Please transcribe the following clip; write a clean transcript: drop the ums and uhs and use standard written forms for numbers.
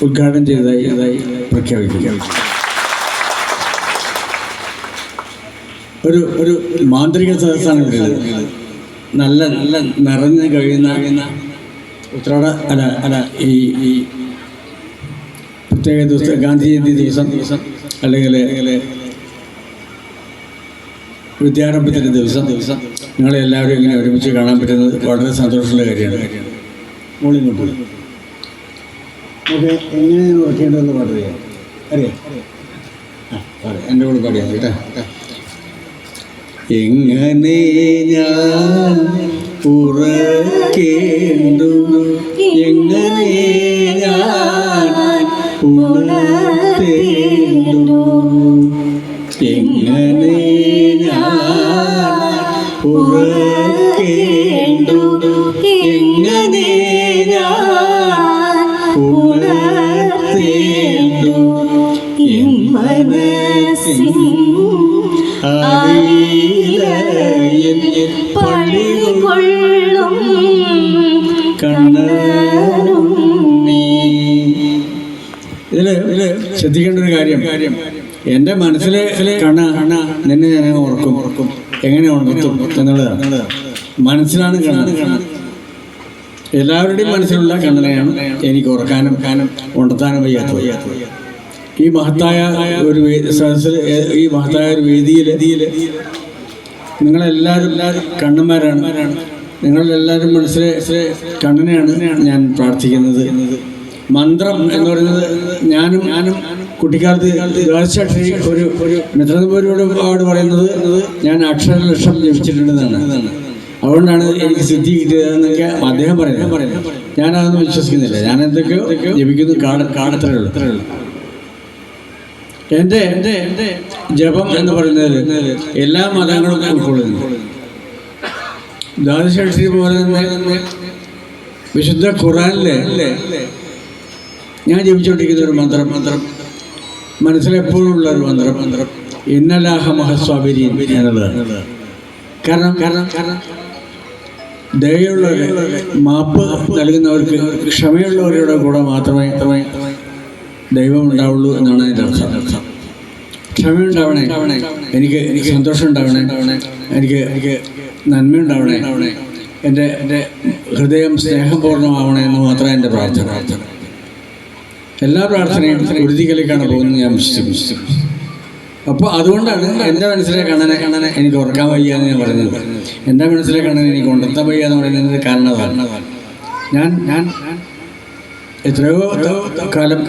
ഉദ്ഘാടനം ചെയ്തതായി പ്രഖ്യാപിക്കുക. ഒരു മാന്ത്രിക സദസ്സാണ് ഇവിടെ. നല്ല നല്ല നിറഞ്ഞു കഴിയുന്ന ഉത്രാട അല്ല ഈ പ്രത്യേക ദിവസം ഗാന്ധി ജയന്തി ദിവസം അല്ലെങ്കിൽ വിദ്യാരംഭത്തിൻ്റെ ദിവസം നിങ്ങളെല്ലാവരും ഇങ്ങനെ ഒരുമിച്ച് കാണാൻ പറ്റുന്നത് വളരെ സന്തോഷമുള്ള കാര്യമാണ്. മോളിങ്ങോട്ട് നമുക്ക് എങ്ങനെയാണ് ഉറക്കേണ്ടതെന്ന് പാടില്ല അറിയാം. എൻ്റെ കൂടെ പാടിയാൽ കേട്ടോ. എങ്ങനെ ഞാൻ ഉറക്കേണ്ടു, എങ്ങനെ ഞാൻ ഉണർത്തേണ്ടു, എങ്ങനെ ഞാൻ ഉറക്കേണ്ടു, എങ്ങനെ ഉണർത്തേണ്ടു, എൻ മനസ്സിൻ അടിയിലയൻ പള്ളികൊള്ളും കണ്ണനും നീ. ഇതില് ശ്രദ്ധിക്കേണ്ട ഒരു കാര്യം, എൻ്റെ മനസ്സിലെ കണ്ണ നിന്നെ ഞാൻ ഓർക്കും. എങ്ങനെ ഉണർത്തും എന്നുള്ളതാണ്. മനസ്സിലാണ് കണ്ണ. എല്ലാവരുടെയും മനസ്സിലുള്ള കണ്ണനെയാണ് എനിക്ക് ഉറക്കാനും ഉണർത്താനും വയ്യാത്തത്. ഈ മഹത്തായ ഒരു സദസ്സിൽ, ഈ മഹത്തായ ഒരു വേദിയിൽ നിങ്ങളെല്ലാവരും കണ്ണന്മാരാണ്. നിങ്ങളെല്ലാവരും മനസ്സിലെ കണ്ണനെയാണ് ഞാൻ പ്രാർത്ഥിക്കുന്നത്. മന്ത്രം എന്ന് പറയുന്നത് ഞാനും കുട്ടിക്കാലത്ത് ദ്വാദശാക്ഷരി ഒരു മിത്രനമ്പൂരോട് പറയുന്നത് ഞാൻ അക്ഷരലക്ഷം ജപിച്ചിട്ടുണ്ടെന്നാണ്. അതുകൊണ്ടാണ് എനിക്ക് സിദ്ധി കിട്ടിയതെന്നൊക്കെ അദ്ദേഹം പറയുന്നത്. ഞാനതൊന്നും വിശ്വസിക്കുന്നില്ല. ഞാൻ എന്തൊക്കെയോ ജപിക്കുന്നു, കാണത്രേ ഉള്ളൂ. എൻ്റെ ജപം എന്ന് പറയുന്നത് എല്ലാ മതങ്ങളും ഉൾക്കൊള്ളുന്നു. ദ്വാദശാക്ഷരി പോലെ തന്നെ വിശുദ്ധ ഖുർആനിലെ ഞാൻ ജപിച്ചുകൊണ്ടിരിക്കുന്ന ഒരു മന്ത്രം മനസ്സിലെപ്പോഴും ഉള്ള ഒരു മന്ത്രം ഇന്നലാഹ മഹസ്വാബിരീൻ എന്നുള്ളതാണ്. കാരണം ദയയുള്ളവരെ, മാപ്പ് നൽകുന്നവർക്ക്, ക്ഷമയുള്ളവരുടെ കൂടെ മാത്രമേ ദൈവം ഉണ്ടാവുള്ളൂ എന്നാണ് അതിൻ്റെ അർത്ഥം. ക്ഷമയുണ്ടാവണേ, എനിക്ക് സന്തോഷം ഉണ്ടാവണേ, എനിക്ക് നന്മയുണ്ടാവണേ, എൻ്റെ ഹൃദയം സ്നേഹപൂർണ്ണമാവണേ എന്ന് മാത്രമേ എൻ്റെ പ്രാർത്ഥന. എല്ലാ പ്രാർത്ഥനയും ഉറുതികളിലേക്കാണ് പോകുന്നത് ഞാൻ വിശ്വസിച്ചു. അപ്പോൾ അതുകൊണ്ടാണ് എൻ്റെ മനസ്സിലെ കണ്ണനെ എനിക്ക് ഉറക്കാൻ വയ്യ എന്ന് ഞാൻ പറയുന്നത്. എൻ്റെ മനസ്സിലെ കണ്ണനെ എനിക്ക് ഉണർത്താൻ വയ്യ എന്ന് പറയുന്നത് കാരണം അതാണ്. ഞാൻ എത്രയോ കാലം